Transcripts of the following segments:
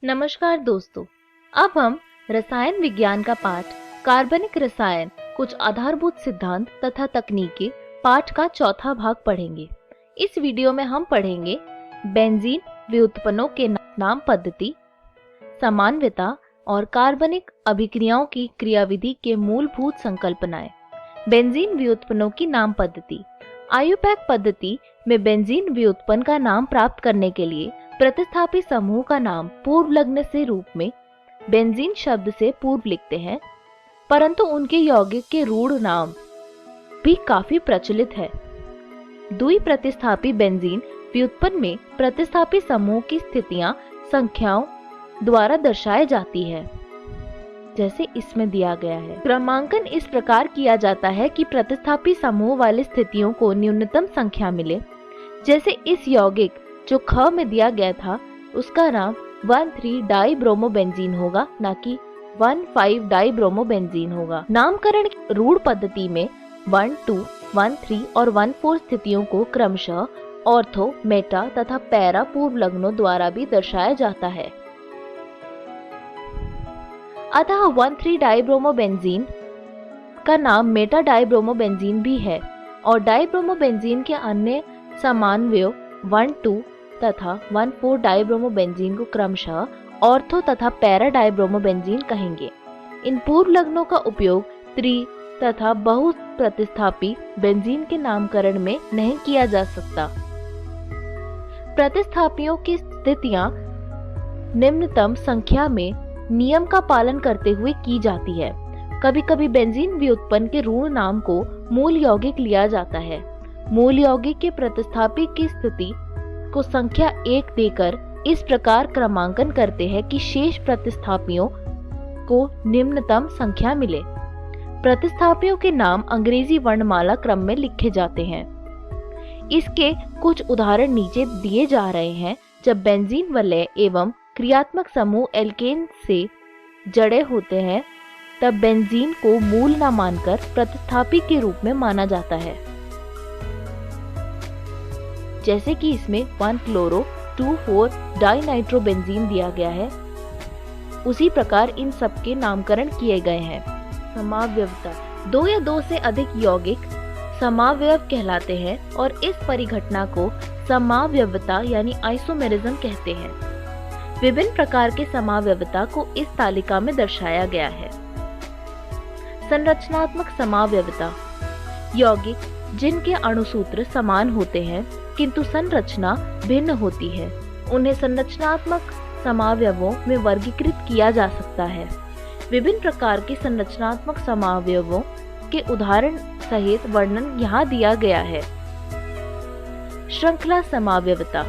नमस्कार दोस्तों, अब हम रसायन विज्ञान का पाठ कार्बनिक रसायन कुछ आधारभूत सिद्धांत तथा तकनीकें पाठ का चौथा भाग पढ़ेंगे। इस वीडियो में हम पढ़ेंगे बेंजीन व्युत्पन्नों के नाम पद्धति, समानता और कार्बनिक अभिक्रियाओं की क्रियाविधि के मूलभूत संकल्पनाएं। बेंजीन व्युत्पन्नों की नाम पद्धति। आयुपैक पद्धति में बेंजीन व्युत्पन्न का नाम प्राप्त करने के लिए प्रतिस्थापी समूह का नाम पूर्व लग्न से रूप में बेंजीन शब्द से पूर्व लिखते हैं, परंतु उनके यौगिक के रूढ़ नाम भी काफी प्रचलित है। द्वि प्रतिस्थापी बेंजीन व्युत्पन्न में प्रतिस्थापी समूह की स्थितियां संख्याओं द्वारा दर्शाई जाती है, जैसे इसमें दिया गया है। क्रमांकन इस प्रकार किया जाता है कि प्रतिस्थापी समूह वाली स्थितियों को न्यूनतम संख्या मिले। जैसे इस यौगिक जो ख में दिया गया था उसका नाम 1,3 डाइब्रोमोबेंजीन होगा, ना कि 1,5 डाइब्रोमोबेंजीन होगा। नामकरण रूढ़ पद्धति में 1, 2, 1, 3 और 1, 4 स्थितियों को क्रमशः ऑर्थो, मेटा तथा पैरा पूर्व लग्नों द्वारा भी दर्शाया जाता है। अतः 1,3 डाइब्रोमोबेंजीन का नाम मेटा डाइब्रोमोबेंजीन भी है और डाइब्रोमोबेंजीन के अन्य समानव्यव 1, 2 तथा 1, 4 डाइब्रोमोबेंजीन को क्रमशः ऑर्थो तथा पैरा डाइब्रोमोबेंजीन कहेंगे। इन पूर्व लग्नों का उपयोग त्रि तथा बहु प्रतिस्थापी बेंजीन के नामकरण में नहीं किया जा सकता। प्रतिस्थापियों की स्थितियां निम्नतम संख्या में नियम का पालन करते हुए की जाती है। कभी कभी बेंजीन व्युत्पन्न के ऋण नाम को मूल यौगिक लिया जाता है। मूल यौगिक के प्रतिस्थापी की स्थिति को संख्या 1 देकर इस प्रकार क्रमांकन करते हैं कि शेष प्रतिस्थापियों को निम्नतम संख्या मिले। प्रतिस्थापियों के नाम अंग्रेजी वर्णमाला क्रम में लिखे जाते हैं। इसके कुछ उदाहरण नीचे दिए जा रहे हैं। जब बेंजीन वलय एवं क्रियात्मक समूह एल्केन से जड़े होते हैं तब बेंजीन को मूल न मानकर प्रतिस्थापी के रूप में माना जाता है, जैसे कि इसमें 1 क्लोरो 2, 4 डाइनाइट्रोबेंजीन दिया गया है। उसी प्रकार इन सब के नामकरण किए गए हैं। समावयवता। 2 या 2 से अधिक यौगिक समावयव कहलाते हैं और इस परिघटना को समावयवता यानी आइसोमेरिज्म कहते हैं। विभिन्न प्रकार के समावयवता को इस तालिका में दर्शाया गया है। संरचनात्मक समावयवता। यौगिक जिनके अणुसूत्र समान होते हैं किंतु संरचना भिन्न होती है, उन्हें संरचनात्मक समावयवों में वर्गीकृत किया जा सकता है। विभिन्न प्रकार के संरचनात्मक समावयवों के उदाहरण सहित वर्णन यहाँ दिया गया है। श्रृंखला समावयवता।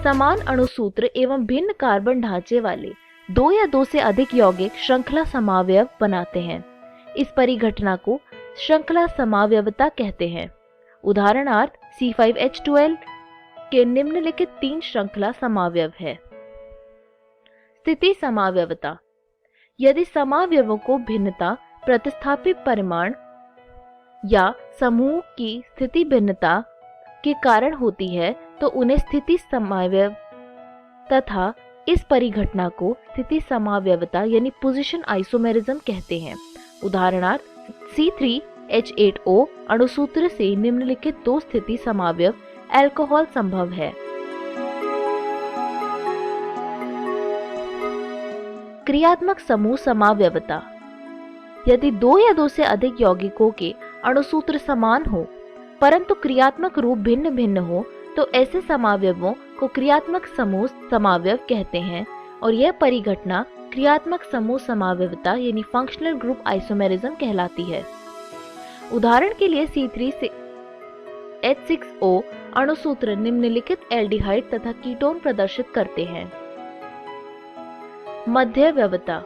समान अणुसूत्र एवं भिन्न कार्बन ढांचे वाले 2 या 2 से अधिक यौगिक श्रृंखला समावयव बनाते हैं। इस परिघटना को श्रृंखला समावयवता कहते हैं। उदाहरणार्थ C5H12 के निम्नलिखित 3 श्रृंखला समावयव है। स्थिति समावयवता। यदि समावयवों को भिन्नता प्रतिस्थापी परिमाण या समूह की स्थिति भिन्नता के कारण होती है तो उन्हें स्थिति समावयव तथा इस परिघटना को स्थिति समावयवता यानी पोजीशन आइसोमेरिज्म कहते हैं। उदाहरणार्थ C3H8O अणुसूत्र से निम्नलिखित 2 स्थिति समावयव अल्कोहल संभव है। क्रियात्मक समूह समावयवता। यदि 2 या 2 से अधिक यौगिकों के अणुसूत्र समान हो परंतु क्रियात्मक रूप भिन्न भिन्न हो तो ऐसे समावयवों को क्रियात्मक समूह समावयव कहते हैं और यह परिघटना क्रियात्मक समूह समावयवता यानी फंक्शनल ग्रुप आइसोमेरिज्म कहलाती है। उदाहरण के लिए C3H6O अणुसूत्र निम्नलिखित एल्डिहाइड तथा कीटोन प्रदर्शित करते हैं। मध्यवयवता।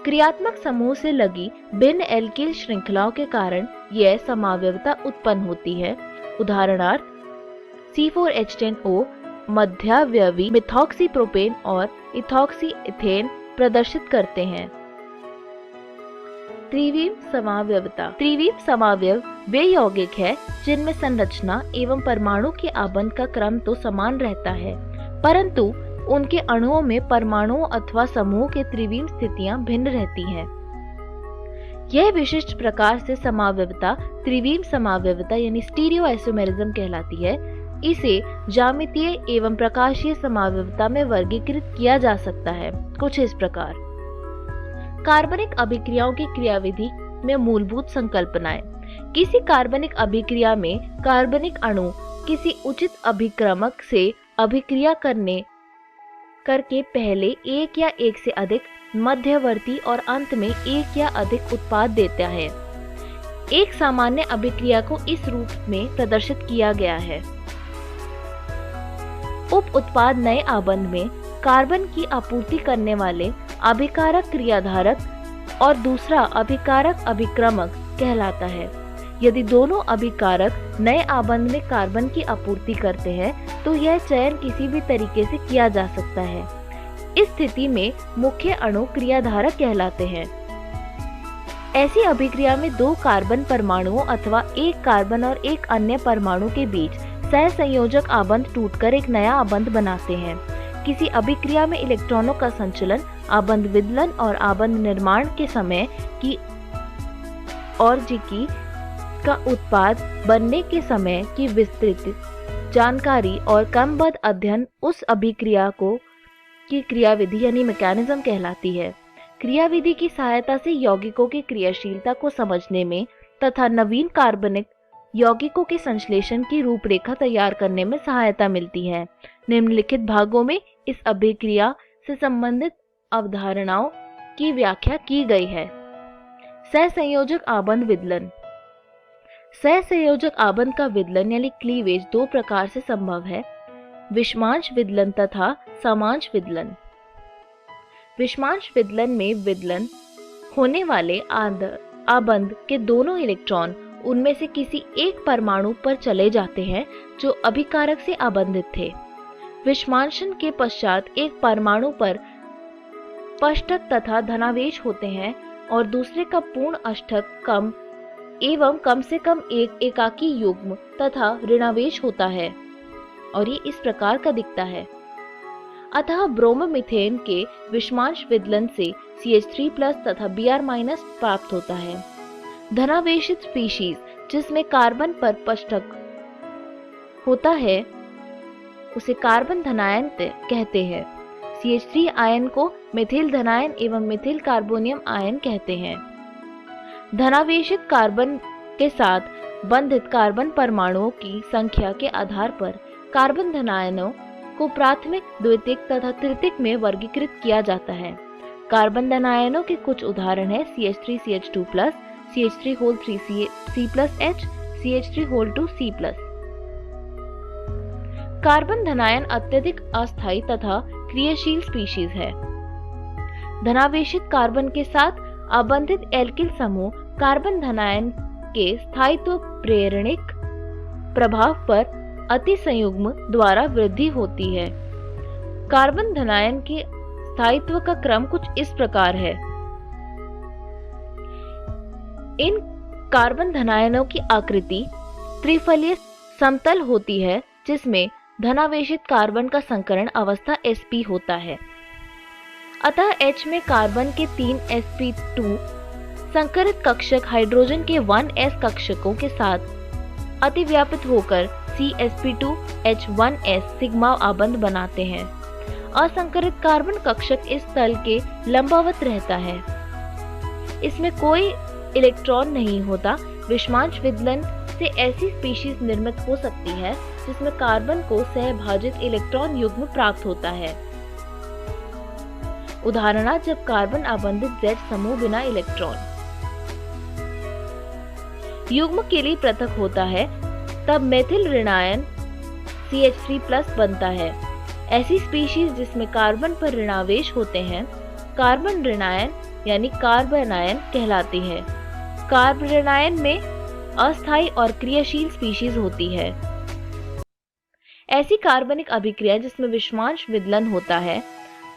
क्रियात्मक समूह से लगी भिन्न एल्किल श्रृंखलाओं के कारण यह समावयवता उत्पन्न होती है। उदाहरणार्थ C4H10O मध्यावयवी मिथॉक्सी प्रोपेन और इथॉक्सी इथेन प्रदर्शित करते हैं। त्रिविम समावयवता। त्रिविम समावयव वे यौगिक है जिनमें संरचना एवं परमाणु के आबंध का क्रम तो समान रहता है परंतु उनके अणुओं में परमाणुओं अथवा समूह के त्रिविम स्थितियां भिन्न रहती हैं। यह विशिष्ट प्रकार से समावयवता त्रिविम समावयवता यानी स्टीरियो आइसोमेरिज्म कहलाती है। इसे ज्यामितीय एवं प्रकाशीय समावयवता में वर्गीकृत किया जा सकता है कुछ इस प्रकार। कार्बनिक अभिक्रियाओं की क्रियाविधि में मूलभूत संकल्पनाएं। किसी कार्बनिक अभिक्रिया में कार्बनिक अणु किसी उचित अभिक्रमक से अभिक्रिया करके पहले एक या एक से अधिक मध्यवर्ती और अंत में एक या अधिक उत्पाद देता है। एक सामान्य अभिक्रिया को इस रूप में प्रदर्शित किया गया है। उप उत्पाद नए आबंध में कार्बन की आपूर्ति करने वाले अभिकारक क्रियाधारक और दूसरा अभिकारक अभिक्रमक कहलाता है। यदि दोनों अभिकारक नए आबंध में कार्बन की आपूर्ति करते हैं तो यह चयन किसी भी तरीके से किया जा सकता है। इस स्थिति में मुख्य अणु क्रियाधारक कहलाते हैं। ऐसी अभिक्रिया में दो कार्बन परमाणुओं अथवा एक कार्बन और एक अन्य परमाणु के बीच सहसंयोजक आबंध टूटकर एक नया आबंध बनाते हैं। किसी अभिक्रिया में इलेक्ट्रॉनों का संचलन, आबंध विदलन और आबंध निर्माण के समय की और जिकी का उत्पाद बनने के समय की विस्तृत जानकारी और क्रमबद्ध अध्ययन उस अभिक्रिया की क्रियाविधि यानी मैकेनिज्म कहलाती है। क्रियाविधि की सहायता से यौगिकों की क्रियाशीलता को समझने में तथा नवीन कार्बनिक यौगिकों के संश्लेषण की रूपरेखा तैयार करने में सहायता मिलती है। निम्नलिखित भागों में इस अभिक्रिया से संबंधित अवधारणाओं की व्याख्या की गई है। सहसंयोजक आबंध विदलन। सहसंयोजक आबंध का विदलन यानी क्लीवेज दो प्रकार से संभव है, विषमांश विदलन तथा समांश विदलन। विषमांश विदलन में विदलन होने वाले आबंध के दोनों इलेक्ट्रॉन उनमें से किसी एक परमाणु पर चले जाते हैं जो अभिकारक से आबंधित थे। विषमांशन के पश्चात एक परमाणु पर पष्टक तथा धनावेश होते हैं और दूसरे का पूर्ण अष्टक कम एवं कम से कम एक एकाकी युग्म तथा ऋणावेश होता है और ये इस प्रकार का दिखता है। अतः ब्रोमोमीथेन के विषमांश विदलन से CH3+ तथा Br- प्राप्त होता है। धनावेशित स्पीशीज जिसमें कार्बन पर पष्टक होता है उसे कार्बन धनायन कहते हैं। CH3 आयन को मिथिल धनायन एवं मिथिल कार्बोनियम आयन कहते हैं। धनावेशित कार्बन के साथ बंधित कार्बन परमाणुओं की संख्या के आधार पर कार्बन धनायनों को प्राथमिक, द्वितीयक तथा तृतीयक में वर्गीकृत किया जाता है। कार्बन धनायनों के कुछ उदाहरण हैं CH3CH2+, CH3(3)C+H, CH3(2)C+। कार्बन धनायन अत्यधिक अस्थायी तथा क्रियाशील स्पीशीज है। धनावेशित कार्बन के साथ आबंधित एल्किल समूह कार्बन धनायन के स्थायित्व प्रेरणिक प्रभाव पर अति संयुग्म द्वारा वृद्धि होती है। कार्बन धनायन के स्थायित्व का क्रम कुछ इस प्रकार है। इन कार्बन धनायनों की आकृति त्रिफलीय समतल होती है जिसमें धनावेशित कार्बन का संकरण अवस्था sp होता है। अतः H में कार्बन के 3 sp2 संकरित कक्षक हाइड्रोजन के 1s कक्षकों के साथ अतिव्यापित होकर CsP2H1s सिग्मा आबंध बनाते हैं। असंकरित कार्बन कक्षक इस तल के लंबवत रहता है। इसमें कोई इलेक्ट्रॉन नहीं होता। विषमांश विदलन से ऐसी स्पीशीज निर्मित हो सकती है जिसमें कार्बन को सहभाजित इलेक्ट्रॉन युग्म प्राप्त होता है। उदाहरण जब कार्बन आबंधित Z समूह बिना इलेक्ट्रॉन युग्म के लिए पृथक होता है तब मेथिल ऋणायन CH3+ बनता है। ऐसी स्पीशीज जिसमें कार्बन पर ऋणावेश होते हैं कार्बन ऋणायन यानी कार्बनायन कहलाती है। कार्बनायन में अस्थायी और क्रियाशील स्पीशीज होती है। ऐसी कार्बनिक अभिक्रिया जिसमें विषमांश विदलन होता है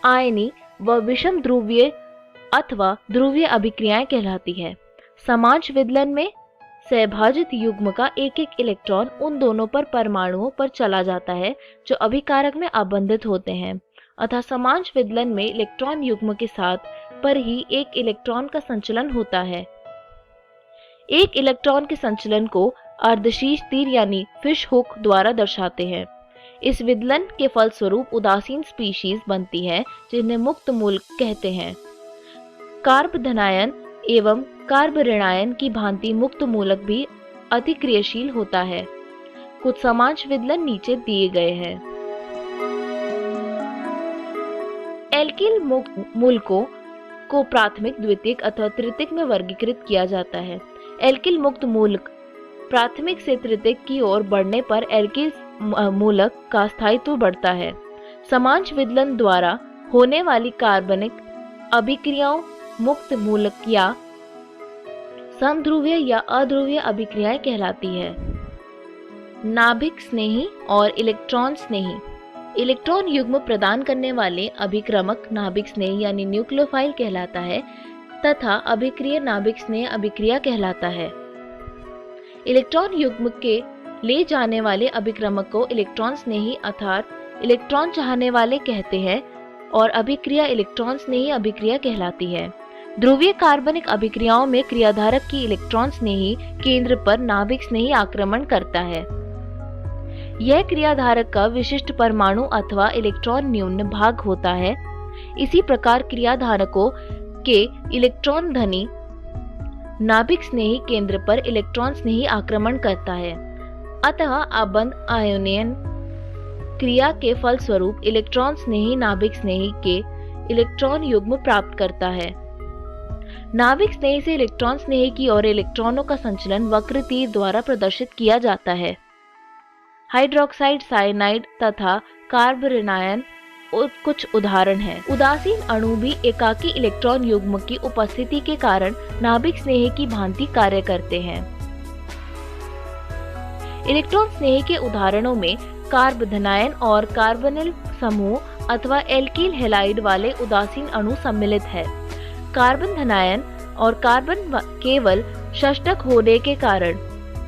आयनी व विषम ध्रुवीय अथवा ध्रुवीय अभिक्रियाएं कहलाती है। समांश विदलन में सहभाजित युग्म का एक एक इलेक्ट्रॉन उन दोनों पर परमाणुओं पर चला जाता है जो अभिकारक में आबंधित होते हैं। अतः समांश विदलन में इलेक्ट्रॉन युग्म के साथ पर ही एक इलेक्ट्रॉन का संचलन होता है। एक इलेक्ट्रॉन के संचलन को अर्धशीर्ष तीर यानी फिश हुक द्वारा दर्शाते हैं। इस विदलन के फलस्वरूप उदासीन स्पीशीज बनती है जिन्हें मुक्त मूलक कहते हैं। कार्ब धनायन एवं कार्ब ऋणायन की भांति मुक्त मूलक भी अतिक्रियाशील होता है। कुछ समांश विदलन नीचे दिए गए हैं। एल्किल मुक्त मूलकों को प्राथमिक, द्वितीयक अथवा तृतीयक में वर्गीकृत किया जाता है। एल्किल मुक्त मूलक प्राथमिक से तृतीयक की ओर बढ़ने पर एल्किल मूलक का स्थायित्व बढ़ता है। समांश विदलन द्वारा होने वाली कार्बनिक अभिक्रियाओं मुक्त मूलक या समध्रुवीय या अध्रुवीय अभिक्रियाएं कहलाती है। नाभिक स्नेही और इलेक्ट्रॉन स्नेही। इलेक्ट्रॉन युग्म प्रदान करने वाले अभिक्रमक नाभिक स्नेही यानी न्यूक्लियोफाइल कहलाता है तथा अभिक्रिय नाभिक स्नेह अभिक्रिया कहलाता है। इलेक्ट्रॉन युग्म के ले जाने वाले अभिक्रमक को इलेक्ट्रॉन स्नेही अर्थात इलेक्ट्रॉन चाहने वाले कहते हैं और अभिक्रिया इलेक्ट्रॉन स्नेही अभिक्रिया कहलाती है। ध्रुवीय कार्बनिक अभिक्रियाओं में क्रियाधारक की इलेक्ट्रॉन स्नेही केंद्र पर नाभिक स्नेही आक्रमण करता है। यह क्रियाधारक का विशिष्ट परमाणु अथवा इलेक्ट्रॉन न्यून भाग होता है। इसी प्रकार क्रियाधारकों के इलेक्ट्रॉन धनी नाभिक स्नेही केंद्र पर इलेक्ट्रॉन स्नेही आक्रमण करता है। अतः आबंध आयनीयन क्रिया के फलस्वरूप इलेक्ट्रॉन स्नेही नाभिक स्नेही के इलेक्ट्रॉन युग्म प्राप्त करता है। नाभिक स्नेही से इलेक्ट्रॉन स्नेही की ओर इलेक्ट्रॉनों का संचलन वक्र तीर द्वारा प्रदर्शित किया जाता है। हाइड्रोक्साइड, साइनाइड तथा कार्ब ऋणायन कुछ उदाहरण हैं। उदासीन अणु भी एकाकी इलेक्ट्रॉन युग्म की उपस्थिति के कारण नाभिक स्नेही की भांति कार्य करते हैं। इलेक्ट्रॉन स्नेही के उदाहरणों में कार्ब धनायन और कार्बोनिल समूह अथवा एल्किल हैलाइड वाले उदासीन अणु सम्मिलित है। कार्बन धनायन और कार्बन केवल षष्टक होने के कारण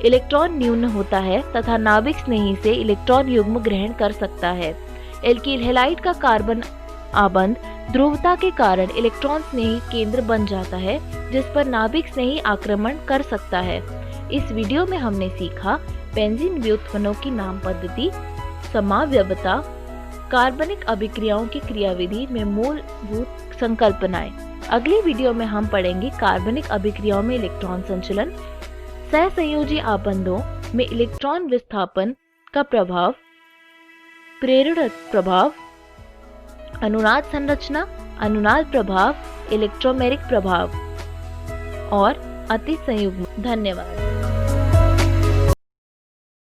इलेक्ट्रॉन न्यून होता है तथा नाभिक स्नेही से इलेक्ट्रॉन युग्म ग्रहण कर सकता है। एल्किल हैलाइड का कार्बन आबंध ध्रुवता के कारण इलेक्ट्रॉन स्नेही केंद्र बन जाता है जिस पर नाभिक स्नेही आक्रमण कर सकता है। इस वीडियो में हमने सीखा बेंजीन व्युत्पन्नों की नाम पद्धति, समावयवता, कार्बनिक अभिक्रियाओं की क्रियाविधि में मूलभूत संकल्पनाएं। अगली वीडियो में हम पढ़ेंगे कार्बनिक अभिक्रियाओं में इलेक्ट्रॉन संचलन, सहसंयोजी आबंधों में इलेक्ट्रॉन विस्थापन का प्रभाव, प्रेरण प्रभाव, अनुनाद संरचना, अनुनाद प्रभाव, इलेक्ट्रोमेरिक प्रभाव और अतिसंयुग्म। धन्यवाद।